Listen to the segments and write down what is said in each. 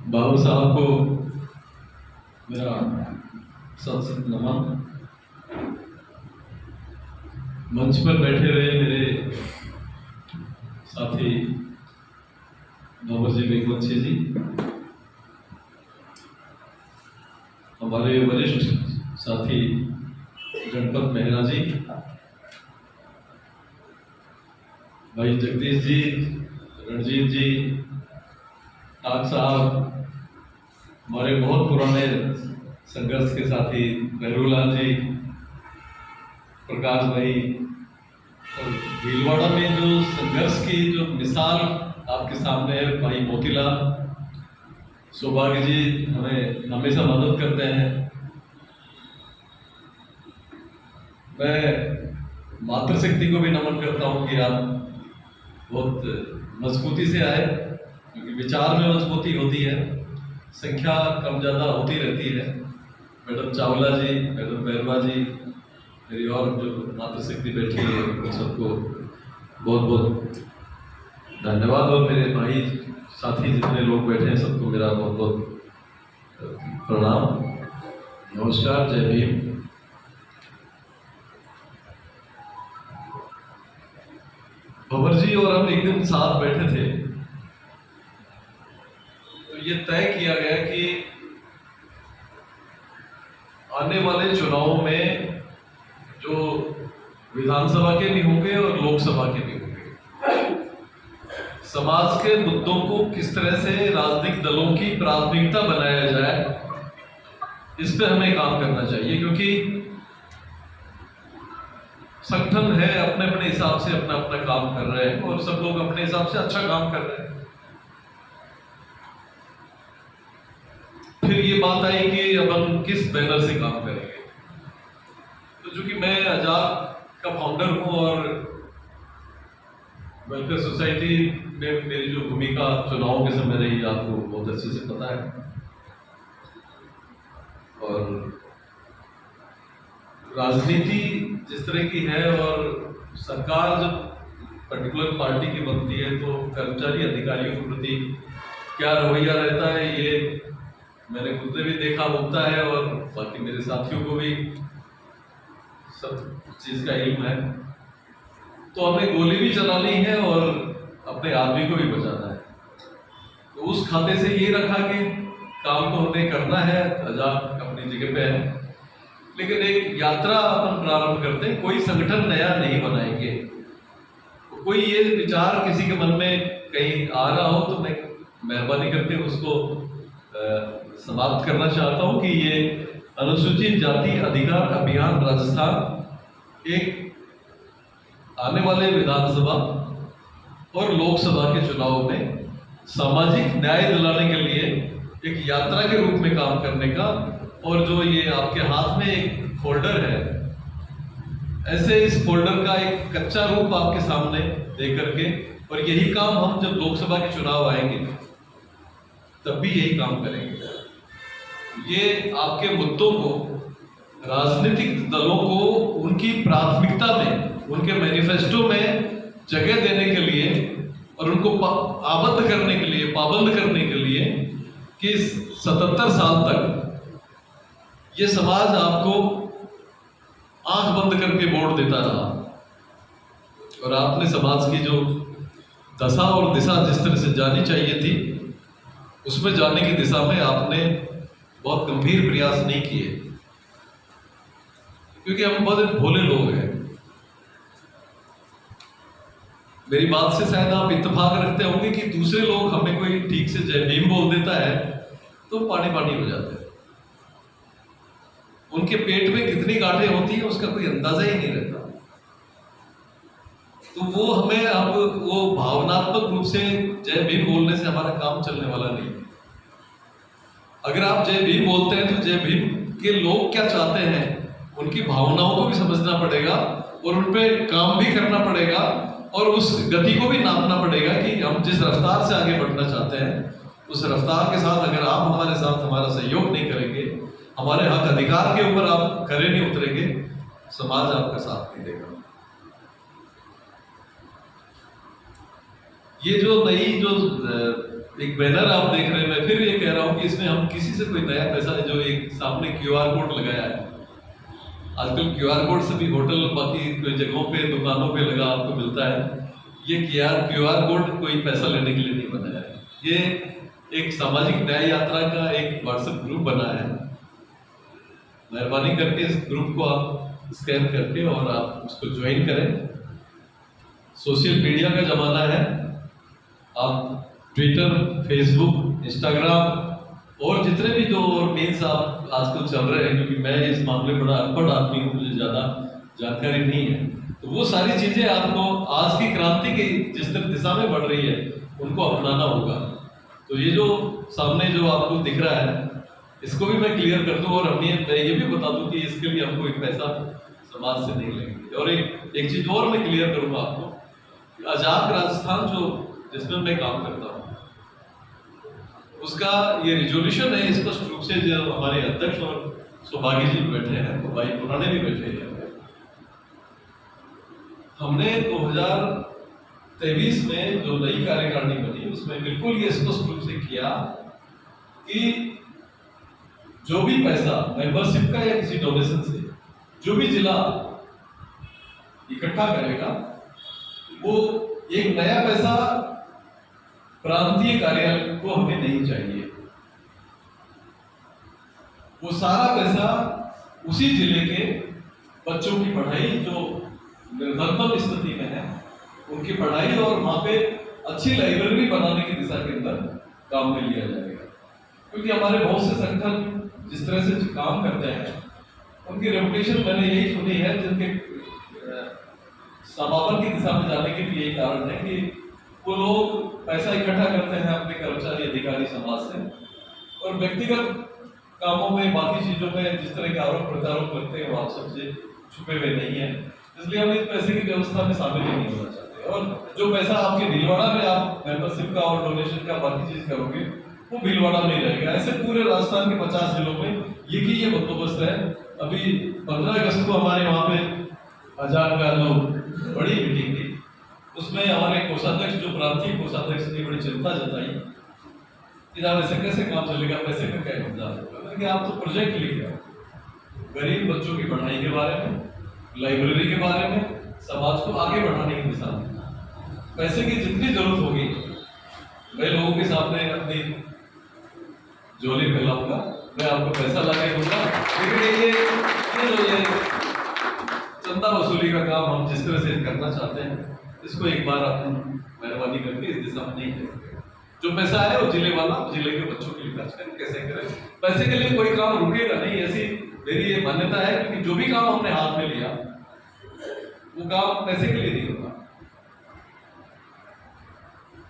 बाबू साहब को मेरा सत नमन। मंच पर बैठे हुए मेरे साथी भंवर जी बेगवंशी जी, हमारे वरिष्ठ साथी गणपत मेहरा जी, भाई जगदीश जी, रणजीत जी, टाक साहब, हमारे बहुत पुराने संघर्ष के साथी बहरूलाल जी, प्रकाश भाई, और भीलवाड़ा में जो संघर्ष की जो मिसाल आपके सामने है भाई मोतीलाल, सौभाग्य जी हमें हमेशा मदद करते हैं। मैं मातृशक्ति को भी नमन करता हूँ कि आप बहुत मजबूती से आए, क्योंकि विचार में मजबूती होती है, संख्या कम ज़्यादा होती रहती है। मैडम चावला जी, मैडम बैरवा जी, मेरी और जो मातृशक्ति बैठी है, उन सबको बहुत बहुत धन्यवाद। और मेरे भाई साथी जितने लोग बैठे हैं सबको मेरा बहुत बहुत प्रणाम, नमस्कार, जय भीम। भंवर जी और हम एक दिन साथ बैठे थे, तो ये तय किया गया कि आने वाले चुनावों में जो विधानसभा के भी होंगे और लोकसभा के भी होंगे, समाज के मुद्दों को किस तरह से राजनीतिक दलों की प्राथमिकता बनाया जाए, इस पे हमें काम करना चाहिए। क्योंकि संगठन है, अपने अपने हिसाब से अपना अपना काम कर रहे हैं और सब लोग अपने हिसाब से अच्छा काम कर रहे हैं। फिर ये बात आई कि अब हम किस बैनर से काम करेंगे। तो चूंकि मैं आजाद का फाउंडर हूं और वेलफेयर सोसाइटी में मेरी जो भूमिका चुनाव के समय रही आपको बहुत अच्छे से पता है, और राजनीति जिस तरह की है और सरकार जब पर्टिकुलर पार्टी की बनती है तो कर्मचारी अधिकारियों के प्रति क्या रवैया रहता है, ये मैंने खुद ने भी देखा होता है और बाकी मेरे साथियों को भी सब चीज का इल्म है। तो हमें गोली भी चलानी है और अपने आदमी को भी बचाना है। तो उस खाते से ये रखा कि काम तो हमें करना है, आजाद अपनी जगह पे है, लेकिन एक यात्रा अपन प्रारंभ करते हैं। कोई संगठन नया नहीं बनाएंगे। कोई ये विचार किसी के मन में कहीं आ रहा हो तो मैं मेहरबानी करके उसको समाप्त करना चाहता हूं कि ये अनुसूचित जाति अधिकार अभियान राजस्थान एक आने वाले विधानसभा और लोकसभा के चुनाव में सामाजिक न्याय दिलाने के लिए एक यात्रा के रूप में काम करने का, और जो ये आपके हाथ में एक फोल्डर है, ऐसे इस फोल्डर का एक कच्चा रूप आपके सामने दे करके, और यही काम हम जब लोकसभा के चुनाव आएंगे तब भी यही काम करेंगे। ये आपके मुद्दों को, राजनीतिक दलों को उनकी प्राथमिकता में, उनके मैनिफेस्टो में जगह देने के लिए और उनको आबद्ध करने के लिए, पाबंद करने के लिए कि 77 साल तक ये समाज आपको आंख बंद करके वोट देता रहा, और आपने समाज की जो दशा और दिशा जिस तरह से जानी चाहिए थी, उसमें जाने की दिशा में आपने बहुत गंभीर प्रयास नहीं किए, क्योंकि हम बहुत भोले लोग हैं। मेरी बात से शायद आप इत्तेफाक रखते होंगे कि दूसरे लोग, हमें कोई ठीक से जय भीम बोल देता है तो पानी पानी हो जाते हैं। उनके पेट में कितनी गांठें होती हैं उसका कोई अंदाजा ही नहीं रहता। तो वो हमें अब वो भावनात्मक रूप से जय भीम बोलने से हमारा काम चलने वाला नहीं। अगर आप जय भीम बोलते हैं तो जय भीम के लोग क्या चाहते हैं, उनकी भावनाओं को भी समझना पड़ेगा और उन पे काम भी करना पड़ेगा, और उस गति को भी नापना पड़ेगा कि हम जिस रफ्तार से आगे बढ़ना चाहते हैं उस रफ्तार के साथ अगर आप हमारे साथ हमारा सहयोग नहीं करेंगे, हमारे हक अधिकार के ऊपर आप खरे नहीं उतरेंगे, समाज आपका साथ नहीं देगा। ये जो नई जो एक बैनर आप देख रहे हैं, मैं फिर ये कह रहा हूँ कि इसमें हम किसी से कोई नया पैसा, जो एक सामने QR कोड लगाया है, आजकल QR कोड से भी होटल बाकी कोई जगहों पे दुकानों पे लगा आपको मिलता है। ये QR कोड कोई पैसा लेने के लिए नहीं बनाया है, ये एक सामाजिक न्याय यात्रा का एक व्हाट्सएप ग्रुप बना है। मेहरबानी करके इस ग्रुप को आप स्कैन करके और आप उसको ज्वाइन करें। सोशल मीडिया का जमाना है, आप ट्विटर, फेसबुक, इंस्टाग्राम और जितने भी जो मीन्स आप आजकल चल रहे हैं, क्योंकि मैं इस मामले में बड़ा अनपढ़ आदमी हूँ, मुझे ज़्यादा जानकारी नहीं है, तो वो सारी चीज़ें आपको आज की क्रांति की जिस दिशा में बढ़ रही है उनको अपनाना होगा। तो ये जो सामने जो आपको दिख रहा है, इसको भी मैं क्लियर कर दूं, और मैं ये भी बता दूं कि इसके लिए हमको एक पैसा समाज से नहीं लेंगे। और एक चीज़ और मैं क्लियर करूँगा आपको, आजाद राजस्थान जो जिसमें मैं काम करता हूँ, उसका ये रिजोल्यूशन है स्पष्ट रूप से, जो हमारे अध्यक्ष और सौभाग्य जी बैठे हैं, तो भाई पुराने भी बैठे हैं, हमने 2023 में जो नई कार्यकारिणी बनी उसमें बिल्कुल ये स्पष्ट रूप से किया कि जो भी पैसा मेंबरशिप का या किसी डोनेशन से जो भी जिला इकट्ठा करेगा, वो एक नया पैसा प्रांतीय कार्यालय को हमें नहीं चाहिए। वो सारा पैसा उसी जिले के बच्चों की पढ़ाई, जो निर्धनतम स्थिति में है, उनकी पढ़ाई और वहां पे अच्छी लाइब्रेरी बनाने की दिशा के अंदर काम में लिया जाएगा। क्योंकि हमारे बहुत से संगठन जिस तरह से काम करते हैं, उनकी रेपुटेशन मैंने यही सुनी है, जिनके समापन की दिशा में जाने के लिए यही कारण है कि वो लोग पैसा इकट्ठा करते हैं अपने कर्मचारी अधिकारी समाज से, और व्यक्तिगत कामों में, बाकी चीजों में जिस तरह के आरोप प्रत्यारोप करते हैं वो आप सबसे छुपे हुए नहीं है। इसलिए हम इस पैसे की व्यवस्था में शामिल ही नहीं होना चाहते। और जो पैसा आपके भीलवाड़ा में आप मेंबरशिप का और डोनेशन का बाकी चीज करोगे, वो भीलवाड़ा में ही रहेगा। ऐसे पूरे राजस्थान के 50 जिलों में ये बंदोबस्त है। अभी 15 अगस्त को हमारे वहाँ पे आजाद का जो बड़ी मीटिंग थी, उसमें हमारे कोषाध्यक्ष, जो प्रांतीय कोषाध्यक्ष ने बड़ी चिंता जताई कि जब ऐसे कैसे काम चलेगा, पैसे का क्या इंतजाम होगा। कि आप तो प्रोजेक्ट लिखे गरीब बच्चों की पढ़ाई के बारे में, लाइब्रेरी के बारे में, समाज को आगे बढ़ाने की दिशा में पैसे की जितनी जरूरत होगी, मैं लोगों के सामने अपनी झोली फैलाऊंगा, मैं आपको पैसा ला के दूंगा। लेकिन ये चंदा वसूली का काम हम जिस तरह से करना चाहते हैं, इसको एक बार आप मेहरबानी करके इस दिशा में नहीं करें। जो पैसा है वो जिले वाला जिले के बच्चों के लिए खर्च करें। कैसे करें, पैसे के लिए कोई काम रुकेगा नहीं, ऐसी मेरी ये मान्यता है। क्योंकि जो भी काम हमने हाथ में लिया वो काम पैसे के लिए नहीं होगा।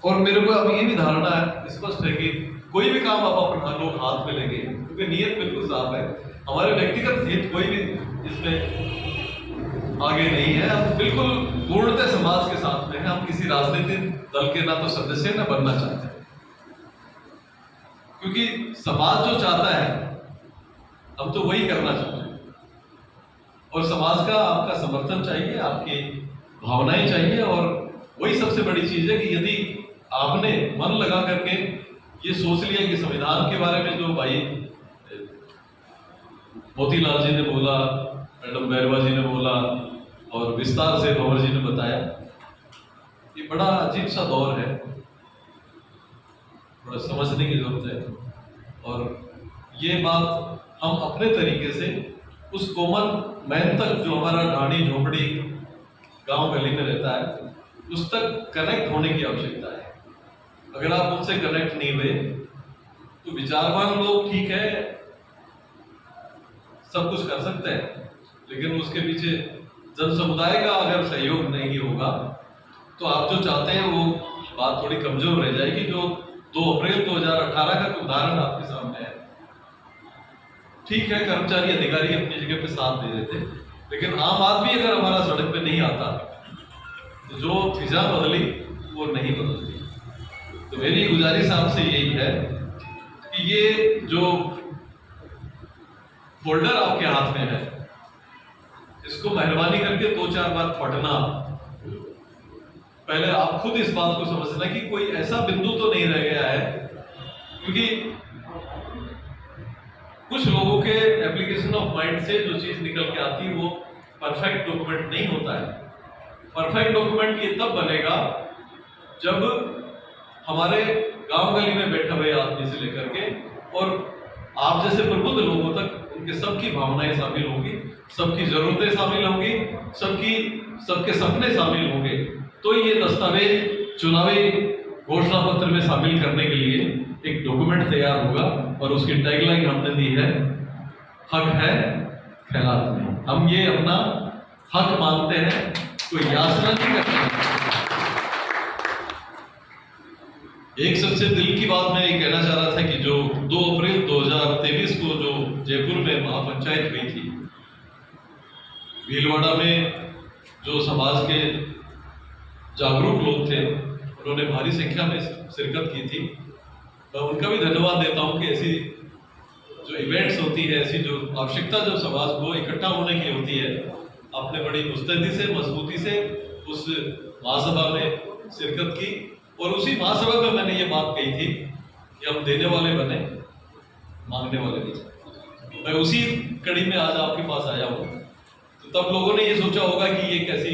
और मेरे को अब ये भी धारणा है, स्पष्ट है कि कोई भी काम आप अपना लोग हाथ में लेंगे, क्योंकि नीयत बिल्कुल साफ है। हमारे व्यक्तिगत हित कोई भी इसमें आगे नहीं है। हम बिल्कुल पूर्णतः समाज के साथ में हैं। हम किसी राजनीतिक दल के ना तो सदस्य ना बनना चाहते हैं, क्योंकि समाज जो चाहता है हम तो वही करना चाहते हैं। और समाज का आपका समर्थन चाहिए, आपकी भावनाएं चाहिए। और वही सबसे बड़ी चीज है कि यदि आपने मन लगा करके ये सोच लिया कि संविधान के बारे में जो भाई मोतीलाल जी ने बोला, मैडम बैरवा जी ने बोला और विस्तार से भंवर जी ने बताया, ये बड़ा अजीब सा दौर है, थोड़ा समझने की जरूरत है। और ये बात हम अपने तरीके से उस कॉमन मैन तक, जो हमारा ढाणी झोपड़ी गांव गली में रहता है, उस तक कनेक्ट होने की आवश्यकता है। अगर आप उनसे कनेक्ट नहीं हुए तो विचारवान लोग ठीक है, सब कुछ कर सकते हैं, लेकिन उसके पीछे जन समुदाय का अगर सहयोग नहीं होगा तो आप जो चाहते हैं वो बात थोड़ी कमजोर रह जाएगी। जो 2 अप्रैल 2018 का उदाहरण आपके सामने है, ठीक है कर्मचारी अधिकारी अपनी जगह पे साथ दे देते, लेकिन आम आदमी अगर हमारा सड़क पे नहीं आता तो जो फिजा बदली वो नहीं बदलती। तो मेरी गुजारिश आपसे यही है कि ये जो फोल्डर आपके हाथ में है, इसको मेहरबानी करके 2-4 बार पढ़ना, पहले आप खुद इस बात को समझना कि कोई ऐसा बिंदु तो नहीं रह गया है, क्योंकि कुछ लोगों के एप्लीकेशन ऑफ माइंड से जो चीज निकल के आती है वो परफेक्ट डॉक्यूमेंट नहीं होता है। परफेक्ट डॉक्यूमेंट ये तब बनेगा जब हमारे गांव गली में बैठे हुए आदमी से लेकर के और आप जैसे प्रबुद्ध लोगों तक उनके सबकी भावनाएं शामिल होंगी, सबकी जरूरतें शामिल होंगी, सबके सपने शामिल होंगे, तो ये दस्तावेज चुनावी घोषणा पत्र में शामिल करने के लिए एक डॉक्यूमेंट तैयार होगा। और उसकी टैगलाइन हमने दी है, हक है खैरात नहीं। हम ये अपना हक मानते हैं, कोई याचना नहीं करते। एक सबसे दिल की बात मैं ये कहना चाह रहा था कि जो 2 अप्रैल 2023 को जो जयपुर में महापंचायत हुई थी, भीलवाड़ा में जो समाज के जागरूक लोग थे उन्होंने भारी संख्या में शिरकत की थी। मैं उनका भी धन्यवाद देता हूं कि ऐसी जो इवेंट्स होती है, ऐसी जो आवश्यकता जो समाज को इकट्ठा होने की होती है, आपने बड़ी मुस्तैदी से मजबूती से उस महासभा में शिरकत की। और उसी महासभा में मैंने ये बात कही थी कि हम देने वाले बने, मांगने वाले नहीं। मैं उसी कड़ी में आज आपके पास आया हूँ। तो तब लोगों ने ये सोचा होगा कि ये कैसी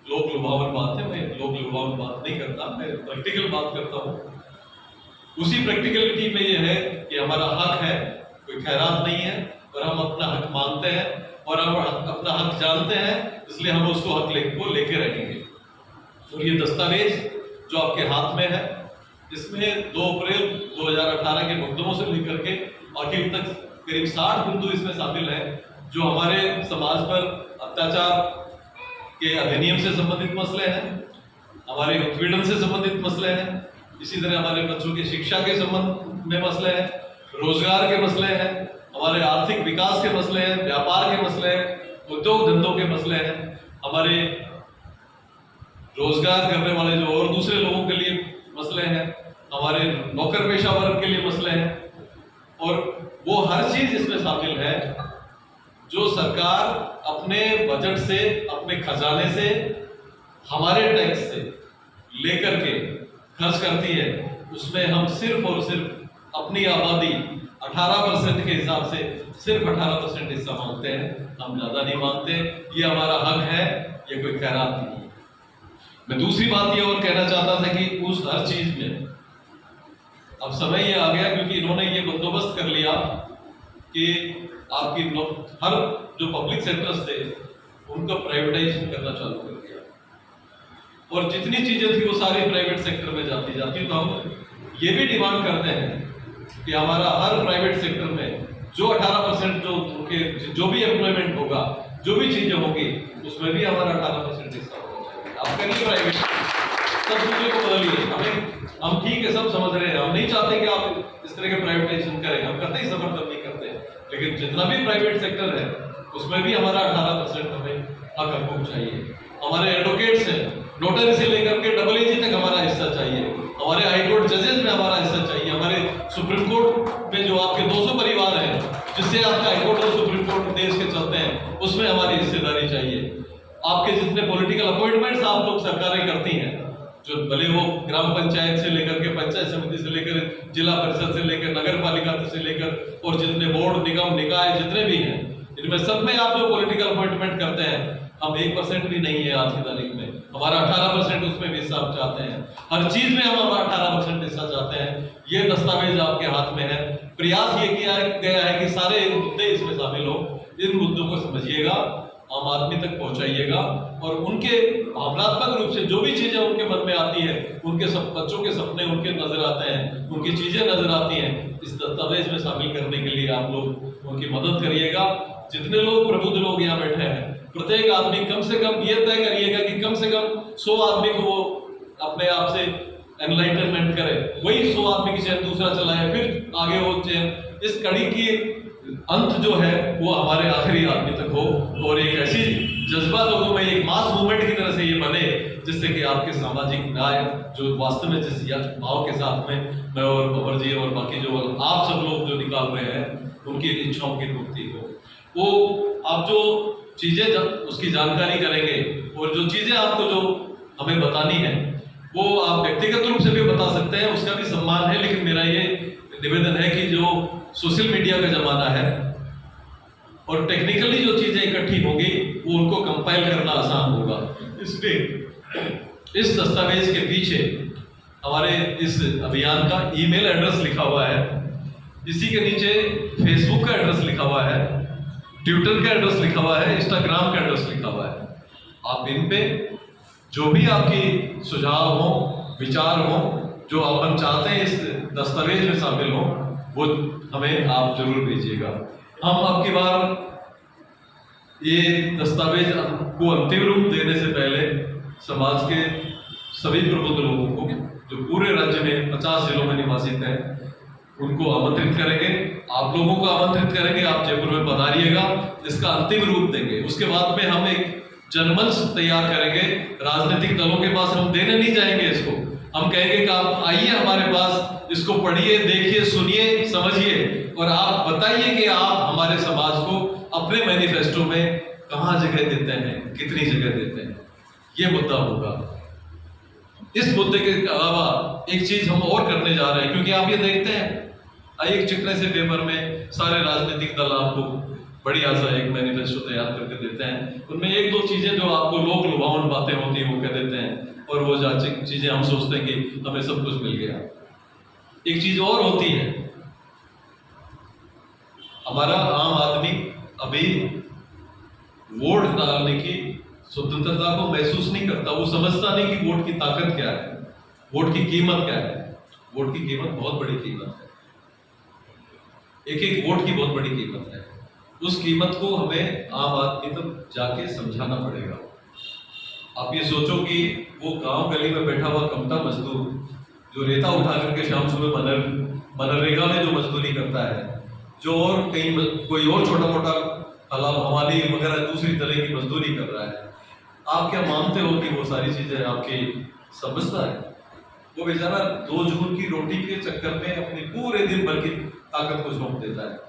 लोक लुभावन बात है। मैं लोक लुभावन बात नहीं करता, मैं प्रैक्टिकल बात करता हूँ। उसी प्रैक्टिकलिटी में ये है कि हमारा हक है, कोई खैरात नहीं है, और हम अपना हक मानते हैं और हम अपना हक जानते हैं, इसलिए हम उसको हक को लेके रहेंगे। और ये दस्तावेज जो आपके हाथ में है, इसमें 2 अप्रैल 2018 के मुकदमों से लेकर के आखिर तक करीब 60 बिंदु इसमें शामिल है, जो हमारे समाज पर अत्याचार के अधिनियम से संबंधित मसले हैं, हमारे उत्पीड़न से संबंधित मसले हैं, इसी तरह हमारे बच्चों की शिक्षा के संबंध में मसले हैं, रोजगार के मसले हैं, हमारे आर्थिक विकास के मसले हैं, व्यापार के मसले हैं, उद्योग धंधों के मसले हैं, हमारे रोजगार करने वाले जो और दूसरे लोगों के लिए मसले हैं, हमारे नौकर पेशा वर्ग के लिए मसले हैं। और वो हर चीज इसमें शामिल है जो सरकार अपने बजट से, अपने खजाने से, हमारे टैक्स से लेकर के खर्च करती है। उसमें हम सिर्फ और सिर्फ अपनी आबादी 18% के हिसाब से सिर्फ 18% हिस्सा मांगते हैं, हम ज्यादा नहीं मांगते। ये हमारा हक है, ये कोई खैरात नहीं है। मैं दूसरी बात ये और कहना चाहता था कि उस हर चीज में अब समय ये आ गया, क्योंकि इन्होंने ये बंदोबस्त कर लिया कि आपकी हर जो पब्लिक सेक्टर्स थे उनको प्राइवेटाइजेशन करना चालू कर दिया, और जितनी चीजें थी वो सारी प्राइवेट सेक्टर में जाती। तो हम ये भी डिमांड करते हैं कि हमारा हर प्राइवेट सेक्टर में जो 18% जो भी एम्प्लॉयमेंट होगा, जो भी चीजें होंगी, उसमें भी हमारा 18% हिस्सा होगा। आप करिए प्राइवेट, सब चीजों को बदलिए। हम ठीक है, सब समझ रहे हैं, हम नहीं चाहते कि आप इस तरह के प्राइवेटाइजेशन करें, हम कतई समर्थन नहीं करते, लेकिन जितना भी प्राइवेट सेक्टर है उसमें भी हमारा 18% हमें हक चाहिए। हमारे एडवोकेट्स हैं, नोटरी से लेकर के AAG तक हमारा हिस्सा चाहिए। हमारे हाईकोर्ट जजेस में हमारा हिस्सा चाहिए। हमारे सुप्रीम कोर्ट में जो आपके 200 परिवार हैं, जिससे आपका हाईकोर्ट और सुप्रीम कोर्ट देश के चलते हैं, उसमें हमारी हिस्सेदारी चाहिए। आपके जितने पॉलिटिकल अपॉइंटमेंट्स आप लोग सरकारें करती हैं, जो भले वो ग्राम पंचायत से लेकर के पंचायत समिति से लेकर जिला परिषद से लेकर नगर पालिका से लेकर और जितने बोर्ड निगम निकाय जितने भी हैं, इनमें सब में आप जो पॉलिटिकल अपॉइंटमेंट करते हैं, हम 1% भी नहीं है आज की तारीख में। हमारा 18% उसमें भी हिस्सा चाहते हैं। हर चीज में हम हमारा 18% हिस्सा चाहते हैं। ये दस्तावेज आपके हाथ में है। प्रयास ये किया गया है कि सारे मुद्दे इसमें शामिल हो। इन मुद्दों को समझिएगा, आम आदमी तक पहुंचाइएगा, और उनके भावनात्मक रूप से जो भी चीजें उनके मन में आती है, उनके सब बच्चों के सपने उनके नजर आते हैं, उनकी चीजें नजर आती हैं, इस दस्तावेज में शामिल करने के लिए आप लोग उनकी मदद करिएगा। जितने लोग प्रबुद्ध लोग यहाँ बैठे हैं, प्रत्येक आदमी कम से कम ये तय करिएगा कि कम से कम 100 आदमी को वो अपने आप से एनलाइटनमेंट करे, वही 100 आदमी की चैन दूसरा चलाए, फिर आगे वो चैन। इस कड़ी की अंत जो है वो हमारे आखिरी आदमी तक हो, और एक ऐसी जज्बा लोगों में एक मास मूवमेंट की तरह से ये बने, जिससे कि आपके सामाजिक न्याय जो वास्तव में जिस भाव के साथ में मैं और अमर जी और बाकी जो आप सब लोग जो निकाल रहे हैं, उनकी इच्छाओं की पूर्ति हो। वो आप जो चीजें उसकी जानकारी करेंगे, और जो चीजें आपको जो हमें बतानी है, वो आप व्यक्तिगत रूप से भी बता सकते हैं, उसका भी सम्मान है। लेकिन मेरा ये निवेदन है कि जो सोशल मीडिया का जमाना है और टेक्निकली जो चीजें इकट्ठी होंगी वो उनको कंपाइल करना आसान होगा। इसलिए इस दस्तावेज के पीछे हमारे इस अभियान का ईमेल एड्रेस लिखा हुआ है, इसी के नीचे फेसबुक का एड्रेस लिखा हुआ है, ट्विटर का एड्रेस लिखा हुआ है, इंस्टाग्राम का एड्रेस लिखा हुआ है। आप इन पे जो भी आपकी सुझाव हो, विचार हो, जो अपन चाहते हैं इस दस्तावेज में शामिल हो, वो हमें आप जरूर भेजिएगा। हम आपकी बार ये दस्तावेज को अंतिम रूप देने से पहले समाज के सभी प्रबुद्ध लोगों को, जो पूरे राज्य में 50 जिलों में निवासित हैं, उनको आमंत्रित करेंगे। आप लोगों को आमंत्रित करेंगे, आप जयपुर में पधारिएगा, इसका अंतिम रूप देंगे। उसके बाद में हम एक जनमंच तैयार करेंगे। राजनीतिक दलों के पास हम देने नहीं जाएंगे इसको, हम कहेंगे कि आप आइए हमारे पास, इसको पढ़िए, देखिए, सुनिए, समझिए और आप बताइए कि आप हमारे समाज को अपने मैनिफेस्टो में कहां जगह देते हैं, कितनी जगह देते हैं। ये मुद्दा होगा। इस मुद्दे के अलावा एक चीज हम और करने जा रहे हैं, क्योंकि आप ये देखते हैं एक चिकने से पेपर में सारे राजनीतिक दल आपको बड़ी आशा एक मैनिफेस्टो तैयार करके देते हैं। उनमें एक दो चीजें जो आपको लोक लुभावन बातें होती हैं वो कह देते हैं, और वो चीजें हम सोचते हैं कि हमें सब कुछ मिल गया। एक चीज और होती है, हमारा आम आदमी अभी वोट डालने की स्वतंत्रता को महसूस नहीं करता। वो समझता नहीं कि वोट की ताकत क्या है, वोट की कीमत क्या है। वोट की कीमत बहुत बड़ी कीमत है, एक एक वोट की बहुत बड़ी कीमत है। उस कीमत को हमें आम आदमी तक जाके समझाना पड़ेगा। आप ये सोचो कि वो गांव गली में बैठा हुआ कमता मजदूर जो रेता उठा करके शाम सुबह मनरेगा में जो मजदूरी करता है, जो और कहीं कोई और छोटा मोटा हवाली वगैरह दूसरी तरह की मजदूरी कर रहा है, आप क्या मानते हो कि वो सारी चीजें आपकी समझता है? वो बेचारा 2 जून की रोटी के चक्कर में अपने पूरे दिन भर की ताकत को झोंक देता है।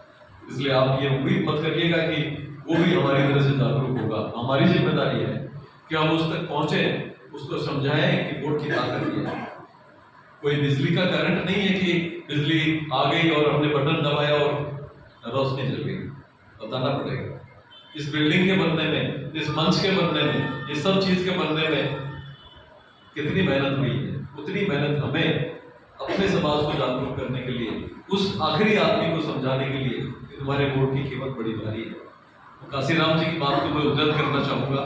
इसलिए आप ये उम्मीद मत करिएगा कि वो भी हमारी तरह से जागरूक होगा। हमारी जिम्मेदारी है कि हम उस तक पहुंचे, उसको समझाएं कि वोट की ताकत क्या है। कोई बिजली का करंट नहीं है कि बिजली आ गई और हमने बटन दबाया और रोशनी जल गई। बताना पड़ेगा इस बिल्डिंग के बनने में, इस मंच के बनने में, इस सब चीज के बनने में कितनी मेहनत हुई है। उतनी मेहनत हमें अपने समाज को जागरूक करने के लिए, उस आखिरी आदमी को समझाने के लिए कि तुम्हारे वोट की कीमत बड़ी भारी है। तो काशीराम जी की बात को मैं उद्धृत करना चाहूंगा।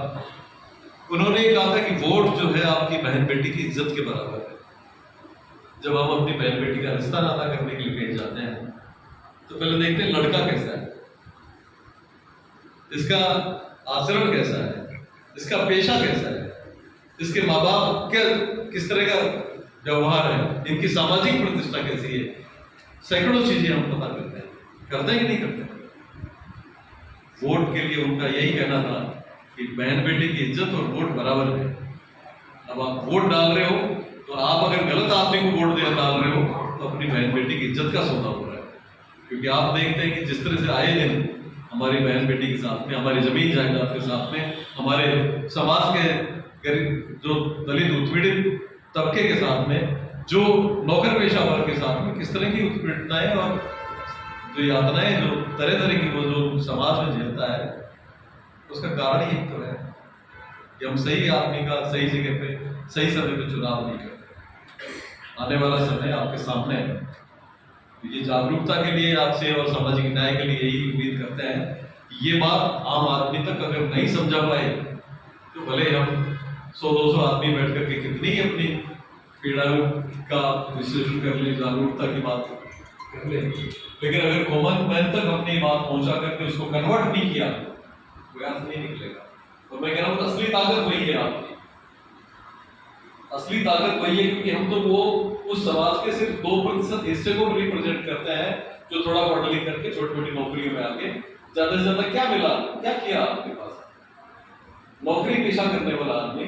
उन्होंने कहा था कि वोट जो है आपकी बहन बेटी की इज्जत के बराबर है। जब हम अपनी बहन बेटी का रिश्ता नाता करने के लिए कहीं जाते हैं तो पहले देखते हैं लड़का कैसा है, इसका आचरण कैसा है, इसका पेशा कैसा है, इसके माँ बाप क्या किस तरह का व्यवहार है, इनकी सामाजिक प्रतिष्ठा कैसी है। सैकड़ों चीजें हम पता करते हैं कि नहीं करते। वोट के लिए उनका यही कहना था कि बहन बेटी की इज्जत और वोट बराबर है। अब आप वोट डाल रहे हो तो आप अगर गलत आदमी को वोट डाल रहे हो तो अपनी बहन बेटी की इज्जत का सौदा हो रहा है। क्योंकि आप देखते हैं कि जिस तरह से आए दिन हमारी बहन बेटी के साथ में, हमारी जमीन जायदाद के साथ में, हमारे समाज के गरीब जो दलित उत्पीड़ित तबके के साथ में, जो नौकर पेशा वर्ग के साथ में किस तरह की उत्पीड़नाएं और जो यातनाएं जो तरह तरह की वो जो समाज में झेलता है, उसका कारण यही तो है कि हम सही आदमी का सही जगह पे सही समय पे चुनाव नहीं करते। आने वाला समय आपके सामने है। ये जागरूकता के लिए आपसे और सामाजिक न्याय के लिए यही उम्मीद करते हैं। ये बात आम आदमी तक अगर नहीं समझा पाए तो भले हम 100-200 आदमी बैठ करके कितनी ही अपनी पीड़ाओं का विश्लेषण कर ले, जागरूकता की बात कर ले, लेकिन अगर कॉमन मैन तक अपनी बात पहुंचा करके उसको कन्वर्ट नहीं किया तो याद नहीं निकलेगा। और मैं कह रहा हूँ असली ताकत वही है आपकी, असली ताकत वही है, क्योंकि हम तो वो उस समाज के सिर्फ 2% हिस्से को रिप्रेजेंट करते हैं जो थोड़ा पढ़ लिख करके छोटी छोटी नौकरियों में आके ज्यादा से ज्यादा क्या मिला, क्या किया आपके पास। नौकरी पेशा करने वाला आदमी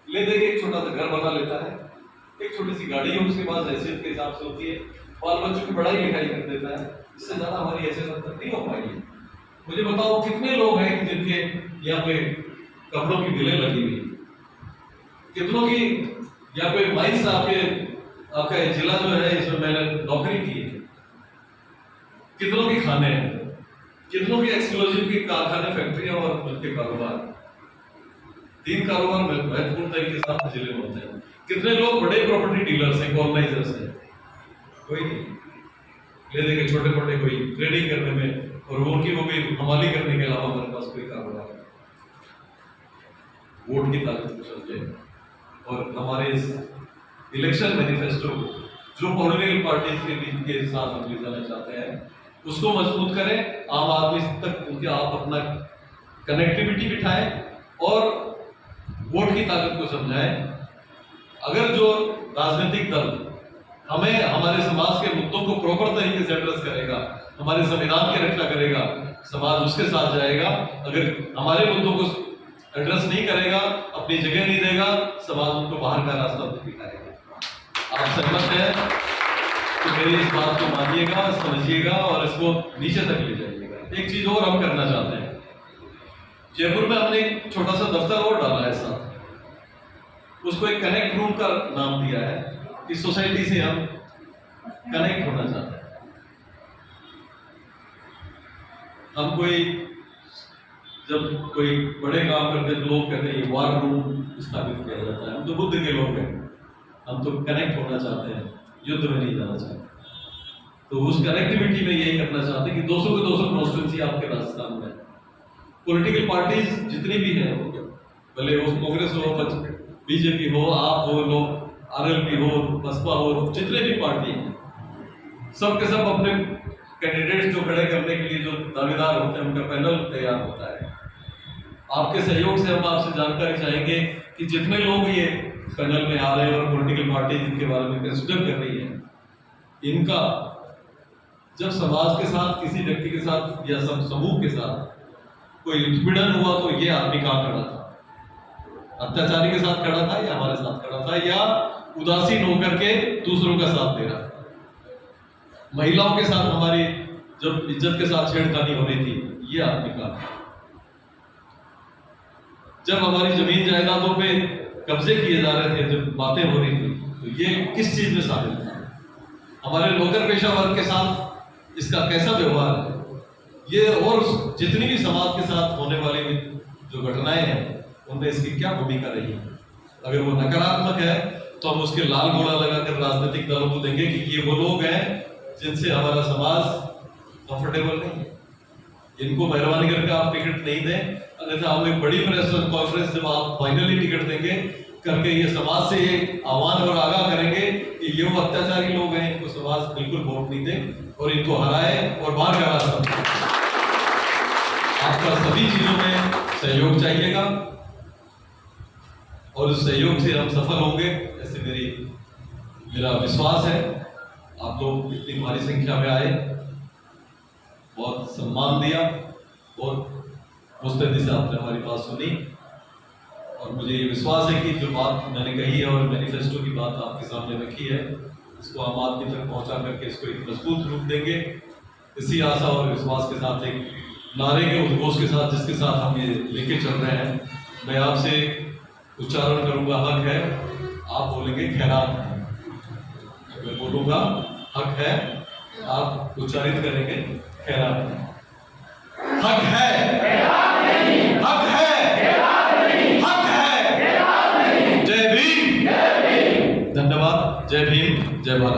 ले दे के एक छोटा सा घर बना लेता है, एक छोटी सी गाड़ी है उसके पास हैसियत के हिसाब से होती है, बाल बच्चों की पढ़ाई लिखाई कर देता है। इससे ज्यादा हमारी हैसियत तक नहीं हो पाएगी। मुझे बताओ कितने लोग हैं जिनके यहाँ पे कपड़ों की बिलें लगी हुई, कितनों की या कोई माइंस आपका जिला जो है इसमें मैंने नौकरी की है, कितनों की खाने हैं, कितनों की एक्सक्लूसिव की कारखाने, फैक्ट्रियां और उनके कारोबार, 3 कारोबार महत्वपूर्ण तरीके से आपके जिले में होते हैं। कितने लोग बड़े प्रॉपर्टी डीलर्स हैं, कॉलोनाइजर्स हैं? कोई नहीं। ले देंगे छोटे मोटे कोई ट्रेडिंग करने में, और उनकी वो भी हमाली करने के अलावा हमारे पास कोई कारोबार है। वोट की ताकत को समझे और हमारे इस इलेक्शन मैनिफेस्टो जो पॉलिटिकल पार्टी के साथ हम ले जाना चाहते हैं उसको मजबूत करें, आम आदमी तक उनके आप अपना कनेक्टिविटी बिठाएं और वोट की ताकत को समझाएं। अगर जो राजनीतिक दल हमें हमारे समाज के मुद्दों को प्रॉपर तरीके से एड्रेस करेगा, हमारे संविधान की रक्षा करेगा, समाज उसके साथ जाएगा। अगर हमारे मुद्दों को एड्रेस नहीं करेगा, अपनी जगह नहीं देगा, समाज उनको बाहर का रास्ता दिखाएगा। आप सहमत हैं तो मेरी इस बात को मानिएगा, समझिएगा और इसको नीचे तक ले जाइएगा। एक चीज और हम करना चाहते हैं, जयपुर में हमने एक छोटा सा दफ्तर और डाला है साथ, उसको एक कनेक्ट रूम का नाम दिया है। इस सोसाइटी से हम कनेक्ट होना चाहते हैं। हम कोई जब कोई बड़े काम करते हैं तो लोग कहते हैं ये वार रूम स्थापित किया जाता है। हम तो बुद्ध के लोग हैं, हम तो कनेक्ट होना चाहते हैं, युद्ध में नहीं जाना चाहते। तो उस कनेक्टिविटी में यही करना चाहते हैं कि 200 के 200 कॉन्स्टिट्यूंसी आपके राजस्थान में, पॉलिटिकल पार्टीज जितनी भी हैं, भले वो कांग्रेस हो, बीजेपी हो, आप हो, लोग आरएलपी हो, बसपा हो, जितने भी पार्टी हैं, सब के सब अपने कैंडिडेट्स जो खड़े करने के लिए जो दावेदार होते हैं उनका पैनल तैयार होता है। आपके सहयोग से हम आपसे जानकारी चाहेंगे कि जितने लोग ये पैनल में आ रहे हैं और पॉलिटिकल पार्टी जिनके बारे में कंसिडर कर रही है, इनका जब समाज के साथ, किसी व्यक्ति के साथ या समूह के साथ कोई उत्पीड़न हुआ तो ये आदमी कहाँ खड़ा था? अत्याचारी के साथ खड़ा था या हमारे साथ खड़ा था या उदासीन होकर के दूसरों का साथ दे रहा था? महिलाओं के साथ हमारी जब इज्जत के साथ छेड़खानी हो रही थी, ये आदमी का। जब हमारी जमीन जायदादों पे कब्जे किए जा रहे थे, जब बातें हो रही थी, तो ये किस चीज में शामिल था? हमारे नौकर पेशा वर्ग के साथ इसका कैसा व्यवहार है? ये और जितनी भी समाज के साथ होने वाली जो घटनाएं हैं उनमें इसकी क्या भूमिका रही है? अगर वो नकारात्मक है तो हम उसके लाल घोड़ा लगाकर राजनीतिक दलों को देंगे कि ये वो लोग हैं जिनसे हमारा समाज कंफर्टेबल नहीं है, इनको मेहरबानी करके आप टिकट नहीं दें। अन्यथा हम एक बड़ी प्रेस कॉन्फ्रेंस जब आप फाइनली टिकट देंगे करके ये समाज से ये आह्वान और आगाह करेंगे कि ये वो अत्याचारी लोग हैं, इनको समाज बिल्कुल वोट नहीं दे और इनको हराए और बाहर का रास्ता। आपका सभी चीजों में सहयोग चाहिएगा और उस सहयोग से हम सफल होंगे, ऐसे मेरा विश्वास है। आप लोग इतनी भारी संख्या में आए, बहुत सम्मान दिया, बहुत मुस्तैदी से आपने हमारी बात सुनी और मुझे ये विश्वास है कि जो बात मैंने कही है और मैनिफेस्टो की बात आपके सामने रखी है, इसको आम आदमी तक पहुंचा करके इसको एक मजबूत रूप देंगे। इसी आशा और विश्वास के साथ, एक नारे के उद्घोष के साथ जिसके साथ हम ये लेके चल रहे हैं, मैं आपसे उच्चारण करूंगा, हक है, आप बोलेंगे खैरात है। मैं बोलूंगा हक है, आप उच्चारित करेंगे खैरात है। हक है, हक है, हक है। जय भीम, धन्यवाद। जय भीम, जय भारत।